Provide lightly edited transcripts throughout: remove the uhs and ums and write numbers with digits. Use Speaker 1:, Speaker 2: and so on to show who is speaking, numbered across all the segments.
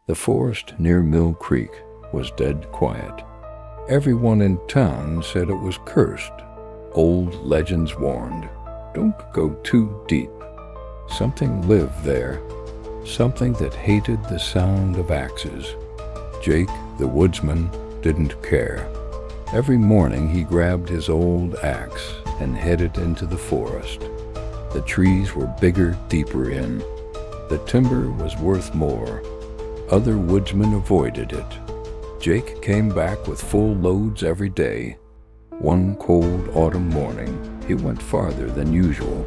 Speaker 1: The forest near Mill Creek was dead quiet. Everyone in town said it was cursed. Old legends warned, don't go too deep. Something lived there, something that hated the sound of axes. Jake, the woodsman, didn't care. Every morning he grabbed his old axe and headed into the forest. The trees were bigger deeper in. The timber was worth more. Other woodsmen avoided it. Jake came back with full loads every day. One cold autumn morning, he went farther than usual.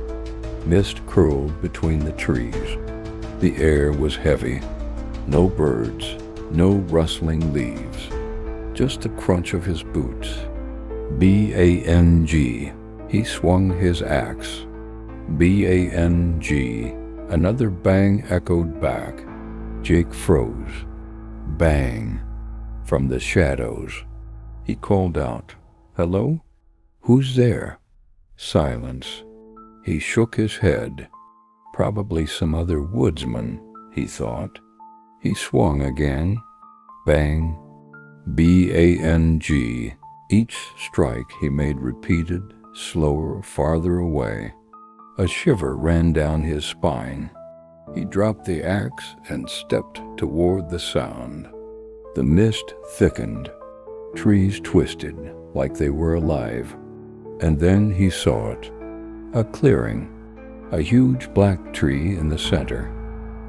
Speaker 1: Mist curled between the trees. The air was heavy. No birds, no rustling leaves. Just the crunch of his boots. B-A-N-G. He swung his axe. B-A-N-G. Another bang echoed back. Jake froze. Bang. From the shadows. He called out, "Hello? Who's there?" Silence. He shook his head. Probably some other woodsman, he thought. He swung again. Bang. B-A-N-G. Each strike he made repeated, slower, farther away. A shiver ran down his spine. He dropped the axe and stepped toward the sound. The mist thickened. Trees twisted like they were alive. And then he saw it. A clearing. A huge black tree in the center.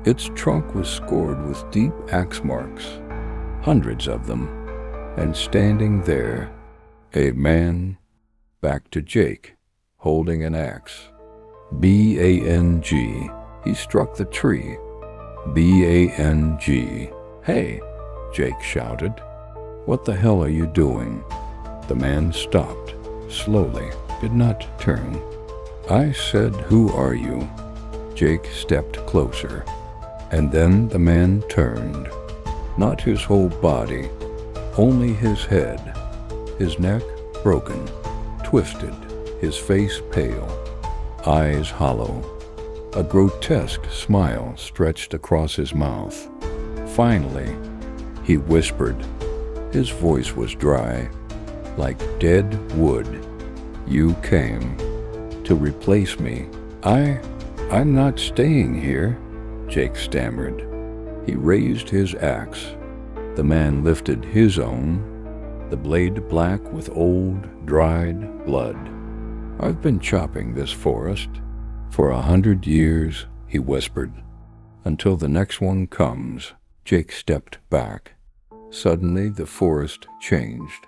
Speaker 1: Its trunk was scored with deep axe marks. Hundreds of them. And standing there, a man, back to Jake, holding an axe. B-A-N-G. He struck the tree. B-A-N-G. "Hey!" Jake shouted. "What the hell are you doing?" The man stopped, slowly, did not turn. "I said, who are you?" Jake stepped closer. And then the man turned. Not his whole body, only his head. His neck broken, twisted, his face pale, eyes hollow. A grotesque smile stretched across his mouth. Finally, he whispered. His voice was dry, like dead wood. "You came to replace me." I'm not staying here," Jake stammered. He raised his axe. The man lifted his own, the blade black with old, dried blood. "I've been chopping this forest for 100 years," he whispered. "Until the next one comes." Jake stepped back. Suddenly the forest changed.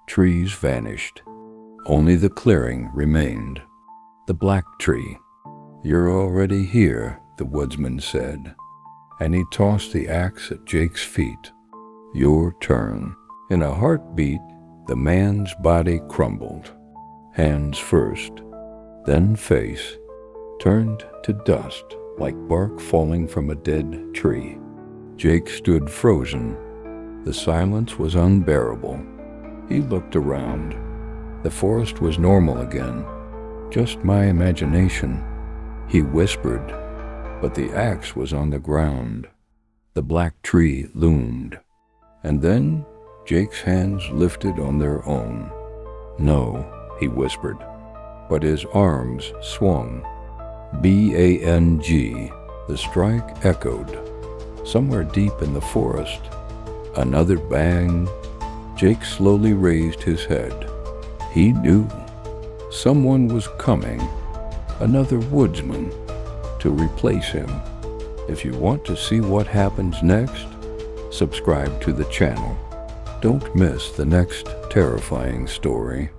Speaker 1: Trees vanished. Only the clearing remained. The black tree. "You're already here," the woodsman said, and he tossed the axe at Jake's feet. "Your turn." In a heartbeat, the man's body crumbled. Hands first, then face, turned to dust like bark falling from a dead tree. Jake stood frozen. The silence was unbearable. He looked around. The forest was normal again. "Just my imagination," he whispered, but the axe was on the ground. The black tree loomed. And then Jake's hands lifted on their own. "No," he whispered, but his arms swung. B-A-N-G. The strike echoed. Somewhere deep in the forest. Another bang. Jake slowly raised his head. He knew. Someone was coming. Another woodsman. To replace him. If you want to see what happens next, subscribe to the channel. Don't miss the next terrifying story.